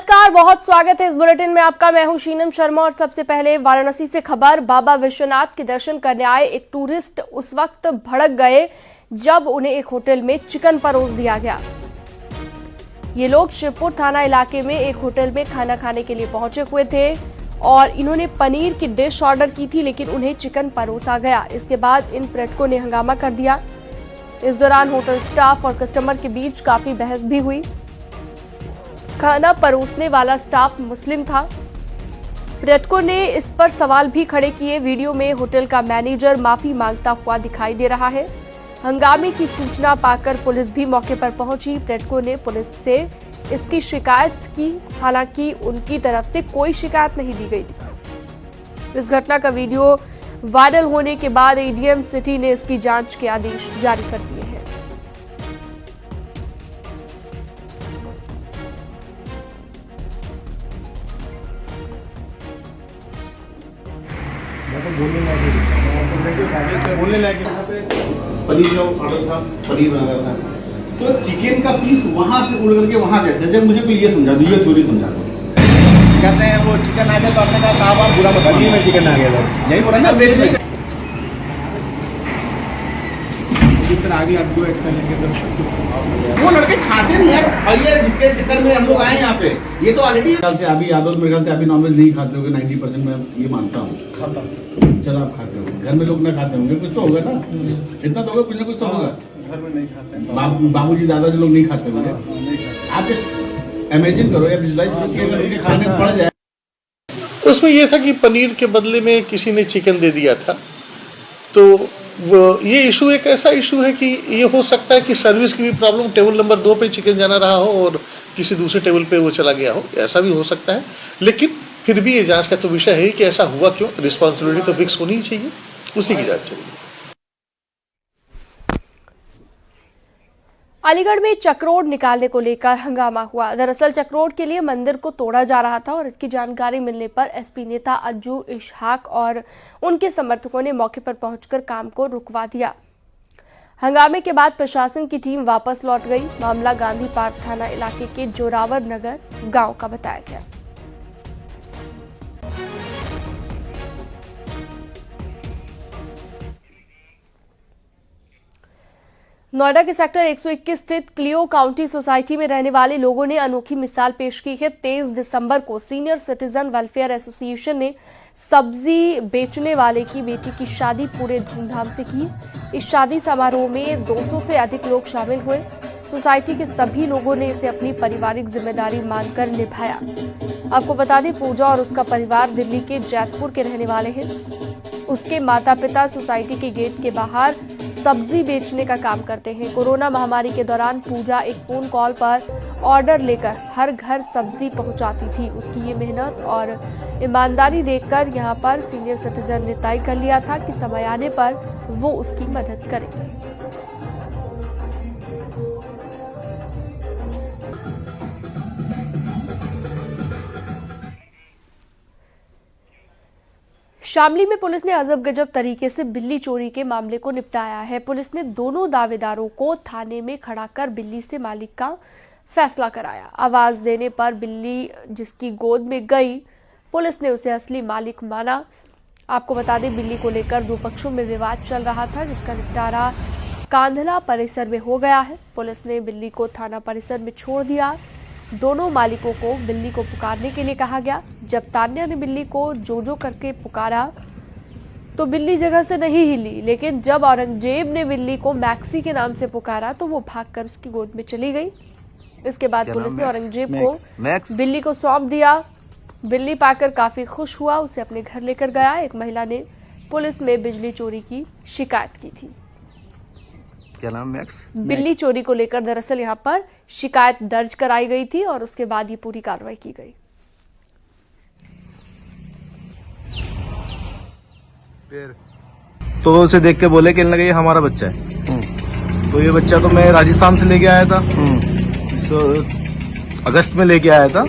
नमस्कार, बहुत स्वागत है इस बुलेटिन में आपका। मैं हूं शीनम शर्मा और सबसे पहले वाराणसी से खबर। बाबा विश्वनाथ के दर्शन करने आए एक टूरिस्ट उस वक्त भड़क गए जब उन्हें एक होटल में चिकन परोस दिया गया। ये लोग शिवपुर थाना इलाके में एक होटल में खाना खाने के लिए पहुंचे हुए थे और इन्होंने पनीर की डिश ऑर्डर की थी, लेकिन उन्हें चिकन परोसा गया। इसके बाद इन पर्यटकों ने हंगामा कर दिया। इस दौरान होटल स्टाफ और कस्टमर के बीच काफी बहस भी हुई। खाना परोसने वाला स्टाफ मुस्लिम था। पर्यटकों ने इस पर सवाल भी खड़े किए। वीडियो में होटल का मैनेजर माफी मांगता हुआ दिखाई दे रहा है। हंगामे की सूचना पाकर पुलिस भी मौके पर पहुंची। पर्यटकों ने पुलिस से इसकी शिकायत की, हालांकि उनकी तरफ से कोई शिकायत नहीं दी गई। इस घटना का वीडियो वायरल होने के बाद एडीएम सिटी ने इसकी जांच के आदेश जारी कर दिए हैं। बोलने लगे पनीर जो ऑर्डर था, पनीर बना रहा था, तो चिकन का पीस वहां से उड़ करके वहां कैसे? जब मुझे कोई ये समझा दो, ये थोड़ी समझा दो। कहते हैं वो चिकन आ गया तो आपने कहा साहब आप बुरा मत पनीर में चिकन आ गया था, यही बोला ना मेरे में। सर आगे आपको वो लड़के खाते नहीं यार, भैया जिसके चक्कर में हम लोग आए यहाँ पे, ये तो ऑलरेडी अभी यादव मेरे ख्याल से अभी नॉनवेज नहीं खाते होंगे 90% में, ये मानता हूँ। खाता हूँ। चलो आप खाते हो, घर में लोग ना खाते होंगे, कुछ तो होगा ना, इतना तो होगा, कुछ ना कुछ तो होगा। घर में नहीं खाते, बाबूजी दादाजी लोग नहीं खाते होंगे। आप जस्ट इमेजिन करो या विजुअलाइज करो कि अगर उनके खाने पड़ जाए। उसमें यह था कि पनीर के बदले में किसी ने चिकन दे दिया था। तो ये इशू एक ऐसा इशू है कि ये हो सकता है कि सर्विस की भी प्रॉब्लम, टेबल नंबर 2 पे चिकन जाना रहा हो और किसी दूसरे टेबल पे वो चला गया हो, ऐसा भी हो सकता है। लेकिन फिर भी ये जांच का तो विषय है कि ऐसा हुआ क्यों। रिस्पॉन्सिबिलिटी तो फिक्स होनी ही चाहिए, उसी की जांच चलेगी। अलीगढ़ में चक्रोड निकालने को लेकर हंगामा हुआ। दरअसल चक्रोड के लिए मंदिर को तोड़ा जा रहा था और इसकी जानकारी मिलने पर एसपी नेता अज्जू इशहाक और उनके समर्थकों ने मौके पर पहुंचकर काम को रुकवा दिया। हंगामे के बाद प्रशासन की टीम वापस लौट गई। मामला गांधी पार्क थाना इलाके के जोरावर नगर गांव का बताया गया। नोएडा के सेक्टर 121 स्थित क्लियो काउंटी सोसाइटी में रहने वाले लोगों ने अनोखी मिसाल पेश की है। 23 दिसंबर को सीनियर सिटीजन वेलफेयर एसोसिएशन ने सब्जी बेचने वाले की बेटी की शादी पूरे धूमधाम से की। इस शादी समारोह में 200 से अधिक लोग शामिल हुए। सोसाइटी के सभी लोगों ने इसे अपनी पारिवारिक जिम्मेदारी मानकर निभाया। आपको बता दें, पूजा और उसका परिवार दिल्ली के जैतपुर के रहने वाले हैं। उसके माता पिता सोसाइटी के गेट के बाहर सब्जी बेचने का काम करते हैं। कोरोना महामारी के दौरान पूजा एक फोन कॉल पर ऑर्डर लेकर हर घर सब्जी पहुंचाती थी। उसकी ये मेहनत और ईमानदारी देखकर यहां पर सीनियर सिटीजन ने तय कर लिया था कि समय आने पर वो उसकी मदद करेंगे। शामली में पुलिस ने अजब गजब तरीके से बिल्ली चोरी के मामले को निपटाया है। पुलिस ने दोनों दावेदारों को थाने में खड़ा कर बिल्ली से मालिक का फैसला कराया। आवाज देने पर बिल्ली जिसकी गोद में गई, पुलिस ने उसे असली मालिक माना। आपको बता दें, बिल्ली को लेकर दो पक्षों में विवाद चल रहा था, जिसका निपटारा कांधला परिसर में हो गया है। पुलिस ने बिल्ली को थाना परिसर में छोड़ दिया। दोनों मालिकों को बिल्ली को पुकारने के लिए कहा गया। जब तान्या ने बिल्ली को जो करके पुकारा तो बिल्ली जगह से नहीं हिली, लेकिन जब औरंगजेब ने बिल्ली को मैक्सी के नाम से पुकारा तो वो भागकर उसकी गोद में चली गई। इसके बाद पुलिस ने औरंगजेब को बिल्ली को सौंप दिया। बिल्ली पाकर काफी खुश हुआ, उसे अपने घर लेकर गया। एक महिला ने पुलिस में बिजली चोरी की शिकायत की थी। क्या नाम? मैक्स। बिल्ली चोरी को लेकर दरअसल यहाँ पर शिकायत दर्ज कराई गई थी और उसके बाद ये पूरी कार्रवाई की गई। तो उसे देख के बोले कि लगे ये हमारा बच्चा है। तो ये बच्चा तो मैं राजस्थान से लेके आया था, अगस्त में लेके आया था।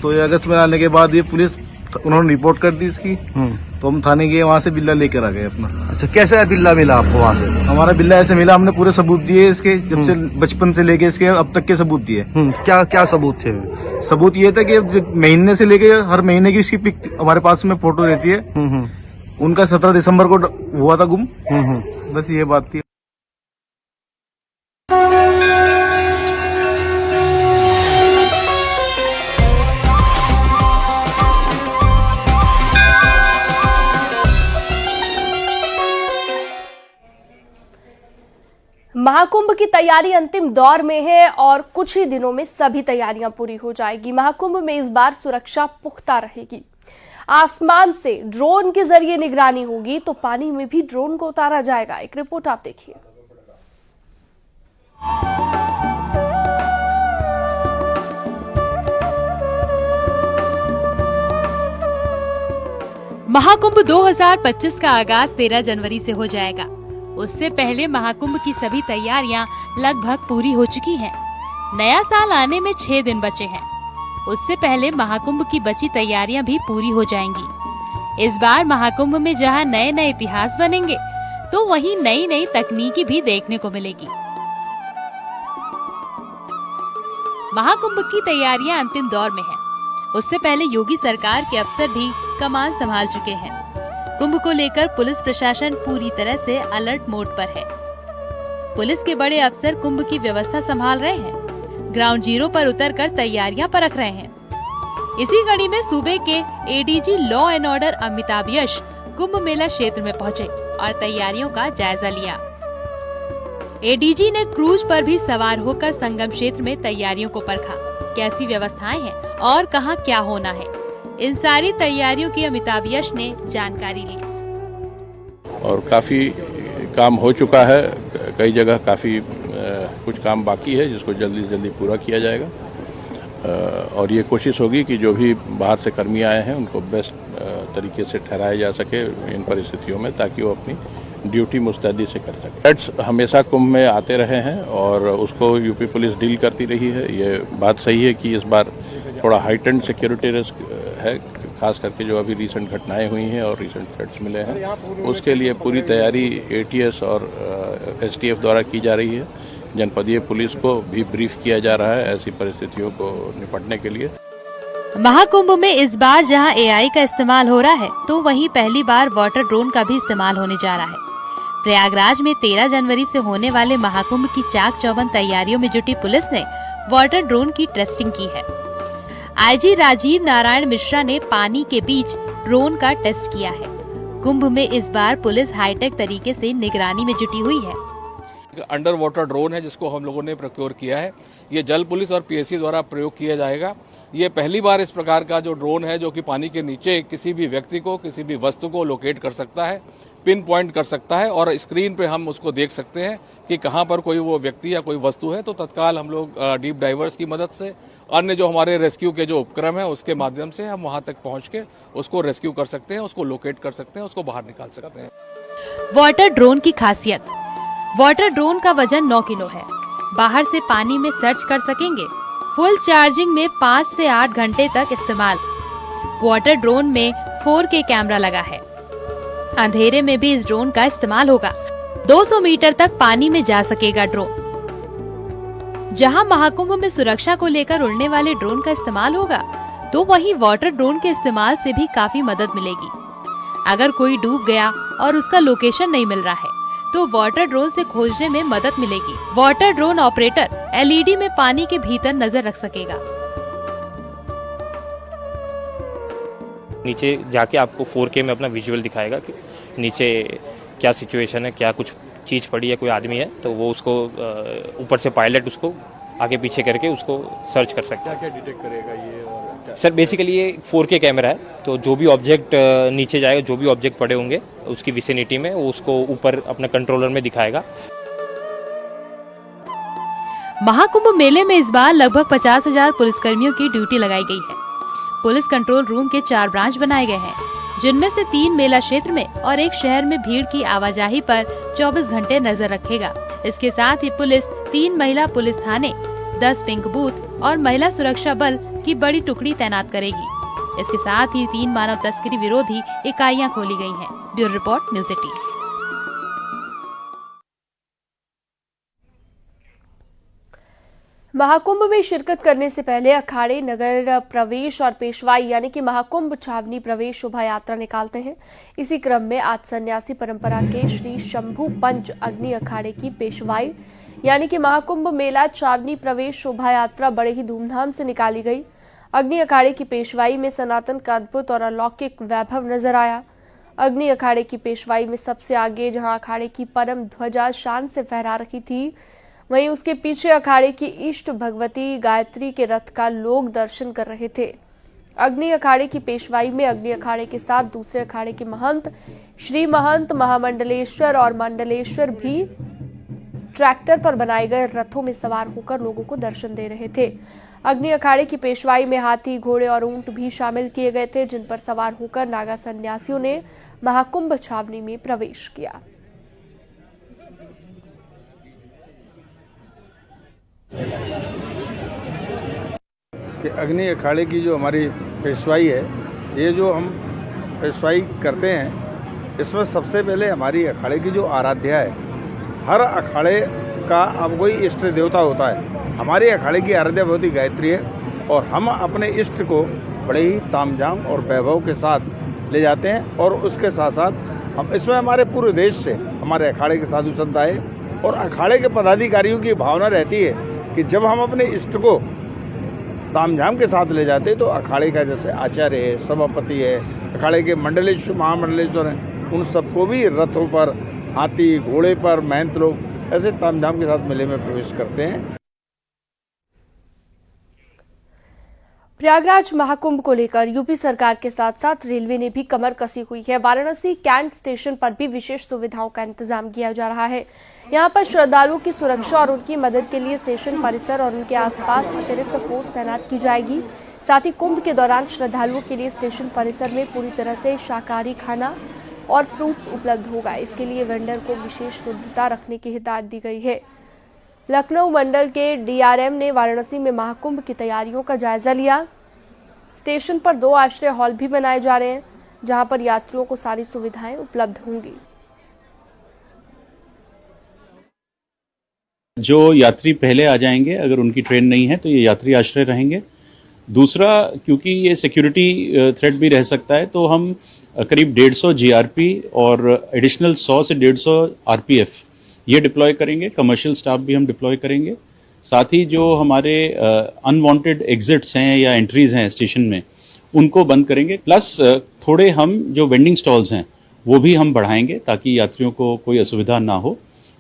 तो ये अगस्त में आने के बाद ये पुलिस उन्होंने रिपोर्ट कर दी इसकी। तो हम थाने गए, वहाँ से बिल्ला लेकर आ गए अपना। अच्छा, कैसा बिल्ला मिला आपको वहाँ से? हमारा बिल्ला ऐसे मिला, हमने पूरे सबूत दिए इसके, जब से बचपन से लेके इसके अब तक के सबूत दिए। क्या क्या सबूत थे? सबूत ये था कि महीने से लेके हर महीने की उसकी पिक हमारे पास में फोटो रहती है। उनका 17 दिसंबर को हुआ था गुम। बस ये बात थी। महाकुंभ की तैयारी अंतिम दौर में है और कुछ ही दिनों में सभी तैयारियां पूरी हो जाएगी। महाकुंभ में इस बार सुरक्षा पुख्ता रहेगी। आसमान से ड्रोन के जरिए निगरानी होगी तो पानी में भी ड्रोन को उतारा जाएगा। एक रिपोर्ट आप देखिए। महाकुंभ 2025 का आगाज 13 जनवरी से हो जाएगा। उससे पहले महाकुंभ की सभी तैयारियां लगभग पूरी हो चुकी हैं। नया साल आने में 6 दिन बचे हैं। उससे पहले महाकुंभ की बची तैयारियां भी पूरी हो जाएंगी। इस बार महाकुंभ में जहां नए नए इतिहास बनेंगे तो वहीं नई नई तकनीकी भी देखने को मिलेगी। महाकुंभ की तैयारियां अंतिम दौर में हैं। उससे पहले योगी सरकार के अफसर भी कमान संभाल चुके हैं। कुंभ को लेकर पुलिस प्रशासन पूरी तरह से अलर्ट मोड पर है। पुलिस के बड़े अफसर कुंभ की व्यवस्था संभाल रहे हैं। ग्राउंड जीरो पर उतरकर तैयारियां परख रहे हैं। इसी कड़ी में सूबे के ADG law and order Amitabh Yash Kumbh Mela क्षेत्र में पहुंचे और तैयारियों का जायजा लिया। एडीजी ने क्रूज पर भी सवार होकर संगम क्षेत्र में तैयारियों को परखा। कैसी व्यवस्थाएं हैं और कहां क्या होना है, इन सारी तैयारियों की अमिताभ यश ने जानकारी ली। और काफ़ी काम हो चुका है, कई जगह काफ़ी कुछ काम बाकी है जिसको जल्दी से जल्दी पूरा किया जाएगा। और ये कोशिश होगी कि जो भी बाहर से कर्मी आए हैं उनको बेस्ट तरीके से ठहराया जा सके इन परिस्थितियों में, ताकि वो अपनी ड्यूटी मुस्तैदी से कर सके। थ्रेट्स हमेशा कुंभ में आते रहे हैं और उसको यूपी पुलिस डील करती रही है। ये बात सही है कि इस बार थोड़ा हाइटेंड सिक्योरिटी रिस्क है, खास करके जो अभी रिसेंट घटनाएं हुई हैं और रिसेंट थ्रेट्स मिले हैं, उसके लिए पूरी तैयारी एटीएस और एसटीएफ द्वारा की जा रही है। जनपदीय पुलिस को भी ब्रीफ किया जा रहा है ऐसी परिस्थितियों को निपटने के लिए। महाकुंभ में इस बार जहां एआई का इस्तेमाल हो रहा है तो वहीं पहली बार वाटर ड्रोन का भी इस्तेमाल होने जा रहा है। प्रयागराज में 13 जनवरी से होने वाले महाकुंभ की चाक चौबंद तैयारियों में जुटी पुलिस ने वाटर ड्रोन की टेस्टिंग की है। आईजी राजीव नारायण मिश्रा ने पानी के बीच ड्रोन का टेस्ट किया है। कुंभ में इस बार पुलिस हाईटेक तरीके से निगरानी में जुटी हुई है। अंडर वाटर ड्रोन है जिसको हम लोगों ने प्रोक्योर किया है। ये जल पुलिस और पीएससी द्वारा प्रयोग किया जाएगा। ये पहली बार इस प्रकार का जो ड्रोन है जो कि पानी के नीचे किसी भी व्यक्ति को, किसी भी वस्तु को लोकेट कर सकता है, पिन पॉइंट कर सकता है और स्क्रीन पे हम उसको देख सकते हैं कि कहाँ पर कोई वो व्यक्ति या कोई वस्तु है। तो तत्काल हम लोग डीप डाइवर्स की मदद से, अन्य जो हमारे रेस्क्यू के जो उपक्रम है उसके माध्यम से हम वहां तक पहुंच के उसको रेस्क्यू कर सकते हैं, उसको लोकेट कर सकते हैं, उसको बाहर निकाल सकते हैं। वाटर ड्रोन की खासियत, वाटर ड्रोन का वजन 9 किलो है। बाहर से पानी में सर्च कर सकेंगे। फुल चार्जिंग में 5 से 8 घंटे तक इस्तेमाल। वाटर ड्रोन में 4K कैमरा लगा है। अंधेरे में भी इस ड्रोन का इस्तेमाल होगा। 200 मीटर तक पानी में जा सकेगा ड्रोन। जहां महाकुंभ में सुरक्षा को लेकर उड़ने वाले ड्रोन का इस्तेमाल होगा, तो वहीं वाटर ड्रोन के इस्तेमाल से भी काफी मदद मिलेगी। अगर कोई डूब गया और उसका लोकेशन नहीं मिल रहा है, तो वाटर ड्रोन से खोजने में मदद मिलेगी। वाटर ड्रोन ऑपरेटर एलईडी में पानी के भीतर नजर रख सकेगा। नीचे जाके आपको 4K में अपना विजुअल दिखाएगा कि नीचे क्या सिचुएशन है, क्या कुछ चीज पड़ी है, कोई आदमी है, तो वो उसको ऊपर से पायलट उसको आगे पीछे करके उसको सर्च कर सकता है। क्या डिटेक्ट करेगा ये? और सर बेसिकली ये 4K कैमरा है, तो जो भी ऑब्जेक्ट नीचे जाएगा, जो भी ऑब्जेक्ट पड़े होंगे उसकी विसिनिटी में, वो उसको ऊपर अपने कंट्रोलर में दिखाएगा। महाकुंभ मेले में इस बार लगभग 50,000 पुलिसकर्मियों की ड्यूटी लगाई गई है। पुलिस कंट्रोल रूम के 4 ब्रांच बनाए गए हैं, जिनमें से 3 मेला क्षेत्र में और 1 शहर में भीड़ की आवाजाही पर 24 घंटे नजर रखेगा। इसके साथ ही पुलिस 3 महिला पुलिस थाने, 10 पिंक बूथ और महिला सुरक्षा बल की बड़ी टुकड़ी तैनात करेगी। इसके साथ ही 3 मानव तस्करी विरोधी इकाइयां खोली गई हैं। Bureau report news 18। महाकुंभ में शिरकत करने से पहले अखाड़े नगर प्रवेश और पेशवाई यानी कि महाकुंभ छावनी प्रवेश शोभा यात्रा निकालते हैं। इसी क्रम में आज सन्यासी परंपरा के श्री शंभू पंच अग्नि अखाड़े की पेशवाई यानी कि महाकुंभ मेला छावनी प्रवेश शोभा यात्रा बड़े ही धूमधाम से निकाली गई। अग्नि अखाड़े की पेशवाई में सनातन का अद्भुत और अलौकिक वैभव नजर आया। अग्नि अखाड़े की पेशवाई में सबसे आगे जहां अखाड़े की परम ध्वजा शान से फहरा रही थी, वहीं उसके पीछे अखाड़े की इष्ट भगवती गायत्री के रथ का लोग दर्शन कर रहे थे। अग्नि अखाड़े की पेशवाई में अग्नि अखाड़े के साथ दूसरे अखाड़े के महंत, श्री महंत, महामंडलेश्वर और मंडलेश्वर भी ट्रैक्टर पर बनाए गए रथों में सवार होकर लोगों को दर्शन दे रहे थे। अग्नि अखाड़े की पेशवाई में हाथी, घोड़े और ऊंट भी शामिल किए गए थे, जिन पर सवार होकर नागा सन्यासियों ने महाकुंभ छावनी में प्रवेश किया। कि अग्नि अखाड़े की जो हमारी पेशवाई है, ये जो हम पेशवाई करते हैं, इसमें सबसे पहले हमारी अखाड़े की जो आराध्या है, हर अखाड़े का अब कोई इष्ट देवता होता है। हमारे अखाड़े की आराध्या भगवती गायत्री है और हम अपने इष्ट को बड़े ही तामझाम और वैभव के साथ ले जाते हैं। और उसके साथ साथ हम इसमें हमारे पूरे देश से हमारे अखाड़े के साधु संत आए और अखाड़े के पदाधिकारियों की भावना रहती है कि जब हम अपने इष्ट को तामझाम के साथ ले जाते तो अखाड़े का जैसे आचार्य है, सभापति है, अखाड़े के मंडलेश्वर, महामंडलेश्वर हैं, उन सबको भी रथों पर, हाथी, घोड़े पर महंत लोग ऐसे तामझाम के साथ मेले में प्रवेश करते हैं। प्रयागराज महाकुंभ को लेकर यूपी सरकार के साथ साथ रेलवे ने भी कमर कसी हुई है। वाराणसी कैंट स्टेशन पर भी विशेष सुविधाओं का इंतजाम किया जा रहा है। यहां पर श्रद्धालुओं की सुरक्षा और उनकी मदद के लिए स्टेशन परिसर और उनके आसपास अतिरिक्त फोर्स तैनात की जाएगी। साथ ही कुंभ के दौरान श्रद्धालुओं के लिए स्टेशन परिसर में पूरी तरह से शाकाहारी खाना और फ्रूट्स उपलब्ध होगा। इसके लिए वेंडर को विशेष शुद्धता रखने की हिदायत दी गई है। लखनऊ मंडल के डीआरएम ने वाराणसी में महाकुंभ की तैयारियों का जायजा लिया। स्टेशन पर 2 आश्रय हॉल भी बनाए जा रहे हैं, जहां पर यात्रियों को सारी सुविधाएं उपलब्ध होंगी। जो यात्री पहले आ जाएंगे, अगर उनकी ट्रेन नहीं है तो ये यात्री आश्रय रहेंगे। दूसरा, क्योंकि ये सिक्योरिटी थ्रेट भी रह सकता है, तो हम करीब 150 जीआरपी और एडिशनल 100 से 150 आरपीएफ ये डिप्लॉय करेंगे। कमर्शियल स्टाफ भी हम डिप्लॉय करेंगे। साथ ही जो हमारे अनवांटेड एग्जिट्स हैं या एंट्रीज हैं स्टेशन में, उनको बंद करेंगे। प्लस थोड़े हम जो वेंडिंग स्टॉल्स हैं वो भी हम बढ़ाएंगे ताकि यात्रियों को कोई असुविधा ना हो।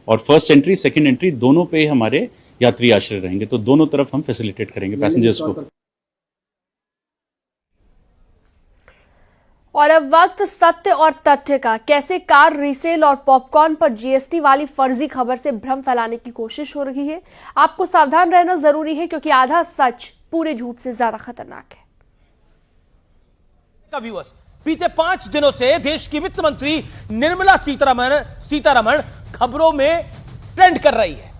और फर्स्ट एंट्री, सेकंड एंट्री दोनों पे हमारे यात्री आश्रय रहेंगे, तो दोनों तरफ हम फैसिलिटेट करेंगे पैसेंजर्स को। और अब वक्त सत्य और तथ्य का। कैसे कार रीसेल और पॉपकॉर्न पर जीएसटी वाली फर्जी खबर से भ्रम फैलाने की कोशिश हो रही है। आपको सावधान रहना जरूरी है, क्योंकि आधा सच पूरे झूठ से ज्यादा खतरनाक है। बीते 5 दिनों से देश की वित्त मंत्री निर्मला सीतारमण खबरों में ट्रेंड कर रही है।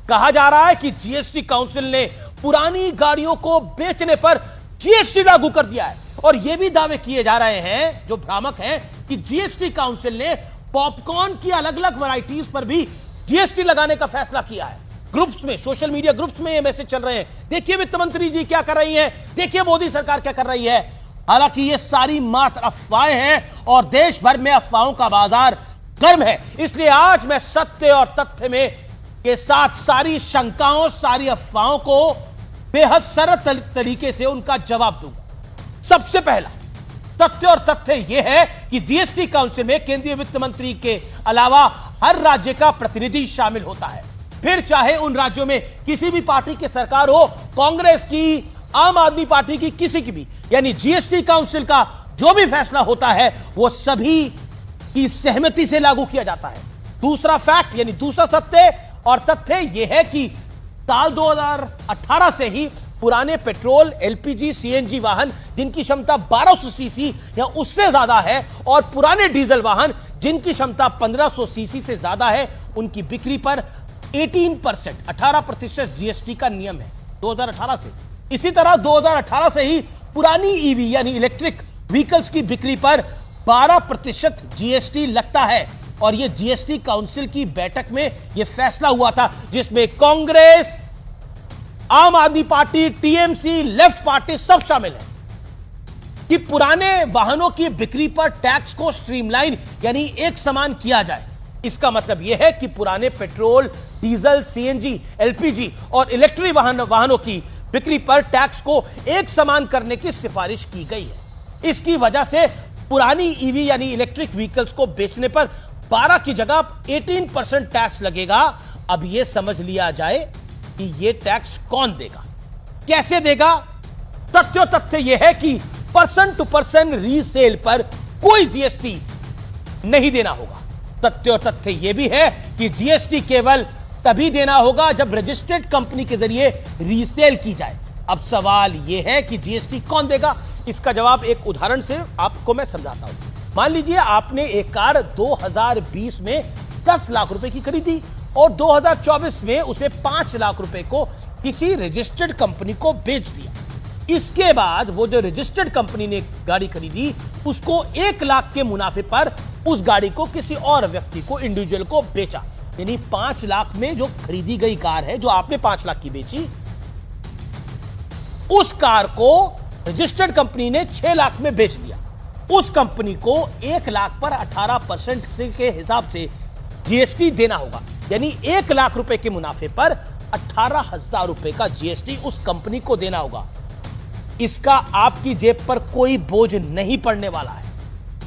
कहा जा रहा है कि जीएसटी काउंसिल ने पुरानी गाड़ियों को बेचने पर जीएसटी लागू कर दिया है। और यह भी दावे किए जा रहे हैं जो भ्रामक हैं कि जीएसटी काउंसिल ने पॉपकॉर्न की अलग अलग वैरायटीज पर भी जीएसटी लगाने का फैसला किया है। ग्रुप्स में, सोशल मीडिया ग्रुप्स में ये मैसेज चल रहे हैं, देखिए वित्त मंत्री जी क्या कर रही हैं, देखिए मोदी सरकार क्या कर रही है। हालांकि ये सारी मात्र अफवाहें हैं और देश भर में अफवाहों का बाजार गर्म है। इसलिए आज मैं सत्य और तथ्य में के साथ सारी शंकाओं, सारी अफवाहों को बेहद सरल तरीके से उनका जवाब दूंगा। सबसे पहला सत्य और तथ्य यह है कि जीएसटी काउंसिल में केंद्रीय वित्त मंत्री के अलावा हर राज्य का प्रतिनिधि शामिल होता है। फिर चाहे उन राज्यों में किसी भी पार्टी की सरकार हो, कांग्रेस की, आम आदमी पार्टी की, किसी की भी, यानी जीएसटी काउंसिल का जो भी फैसला होता है वो सभी की सहमति से लागू किया जाता है। दूसरा फैक्ट यानी दूसरा सत्य और तथ्य यह है कि साल 2018 से ही पुराने पेट्रोल, एलपीजी, सीएनजी वाहन जिनकी क्षमता 1200 सीसी या उससे ज्यादा है और पुराने डीजल वाहन जिनकी क्षमता 1500 सीसी से ज्यादा है, उनकी बिक्री पर 18% जीएसटी का नियम है 2018 से। इसी तरह 2018 से ही पुरानी ईवी यानी इलेक्ट्रिक व्हीकल्स की बिक्री पर 12% जीएसटी लगता है। और यह जीएसटी काउंसिल की बैठक में यह फैसला हुआ था, जिसमें कांग्रेस, आम आदमी पार्टी, टीएमसी, लेफ्ट पार्टी सब शामिल है कि पुराने वाहनों की बिक्री पर टैक्स को स्ट्रीमलाइन यानी एक समान किया जाए। इसका मतलब यह है कि पुराने पेट्रोल, डीजल, सीएनजी, एलपीजी और इलेक्ट्रिक वाहनों की बिक्री पर टैक्स को एक समान करने की सिफारिश की गई है। इसकी वजह से पुरानी ईवी यानी इलेक्ट्रिक व्हीकल्स को बेचने पर 12 की जगह 18% टैक्स लगेगा। अब यह समझ लिया जाए कि यह टैक्स कौन देगा, कैसे देगा। तथ्य यह है कि पर्सन टू पर्सन रीसेल पर कोई जीएसटी नहीं देना होगा। तथ्य यह भी है कि जीएसटी केवल तभी देना होगा जब रजिस्टर्ड कंपनी के जरिए रीसेल की जाए। अब सवाल यह है कि जीएसटी कौन देगा। इसका जवाब एक उदाहरण से आपको मैं समझाता हूं। मान लीजिए आपने एक कार 2020 में 10 लाख रुपए की खरीदी और 2024 में उसे 5 लाख रुपए को किसी रजिस्टर्ड कंपनी को बेच दिया। इसके बाद वो जो रजिस्टर्ड कंपनी ने गाड़ी खरीदी उसको 1 लाख के मुनाफे पर उस गाड़ी को किसी और व्यक्ति को, इंडिविजुअल को बेचा। यानी 5 लाख में जो खरीदी गई कार है, जो आपने 5 लाख की बेची, उस कार को रजिस्टर्ड कंपनी ने 6 लाख में बेच दिया। उस कंपनी को 1 लाख पर 18% के हिसाब से जीएसटी देना होगा। यानी 1 लाख रुपए के मुनाफे पर 18,000 रुपए का जीएसटी उस कंपनी को देना होगा। इसका आपकी जेब पर कोई बोझ नहीं पड़ने वाला है।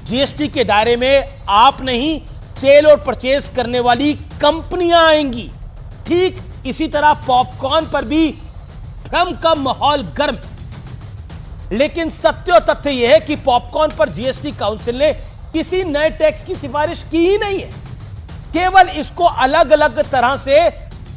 जीएसटी के दायरे में आप नहीं, सेल और परचेज करने वाली कंपनियां आएंगी। ठीक इसी तरह पॉपकॉर्न पर भी भ्रम का माहौल गर्म है। लेकिन सत्य और तथ्य यह है कि पॉपकॉर्न पर जीएसटी काउंसिल ने किसी नए टैक्स की सिफारिश की ही नहीं है। केवल इसको अलग अलग तरह से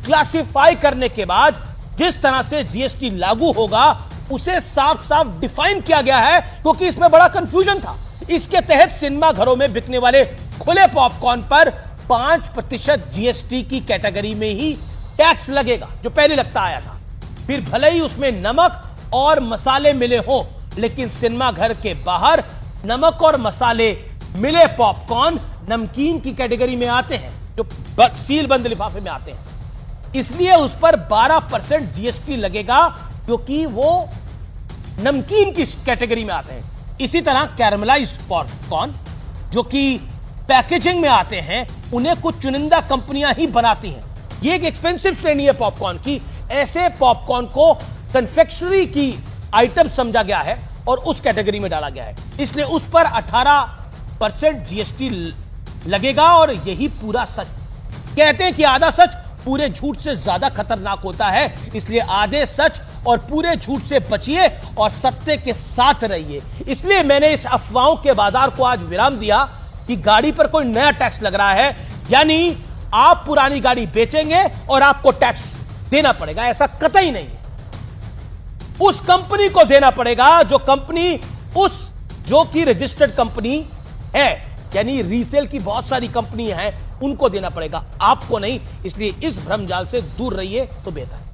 क्लासिफाई करने के बाद जिस तरह से जीएसटी लागू होगा उसे साफ साफ डिफाइन किया गया है, क्योंकि इसमें बड़ा कंफ्यूजन था। इसके तहत सिनेमा घरों में बिकने वाले खुले पॉपकॉर्न पर 5% जीएसटी की कैटेगरी में ही टैक्स लगेगा, जो पहले लगता आया था। फिर भले ही उसमें नमक और मसाले मिले हो, लेकिन सिनेमा घर के बाहर नमक और मसाले मिले पॉपकॉर्न नमकीन की कैटेगरी में आते हैं, जो सील बंद लिफाफे में आते हैं। इसलिए उस पर 12% जीएसटी लगेगा, क्योंकि वो नमकीन की कैटेगरी में आते हैं। इसी तरह कैरमलाइज्ड पॉपकॉर्न जो कि पैकेजिंग में आते हैं, उन्हें कुछ चुनिंदा कंपनियां ही बनाती हैं। ये एक एक्सपेंसिव श्रेणी है पॉपकॉर्न की। ऐसे पॉपकॉर्न को कन्फेक्शनरी की आइटम समझा गया है और उस कैटेगरी में डाला गया है। इसलिए उस पर 18% जीएसटी लगेगा। और यही पूरा सच। कहते हैं कि आधा सच पूरे झूठ से ज्यादा खतरनाक होता है। इसलिए आधे सच और पूरे झूठ से बचिए और सत्य के साथ रहिए। इसलिए मैंने इस अफवाहों के बाजार को आज विराम दिया कि गाड़ी पर कोई नया टैक्स लग रहा है, यानी आप पुरानी गाड़ी बेचेंगे और आपको टैक्स देना पड़ेगा। ऐसा कतई नहीं है। उस कंपनी को देना पड़ेगा जो कि रजिस्टर्ड कंपनी है, यानी रीसेल की बहुत सारी कंपनी हैं, उनको देना पड़ेगा, आपको नहीं। इसलिए इस भ्रमजाल से दूर रहिए तो बेहतर है।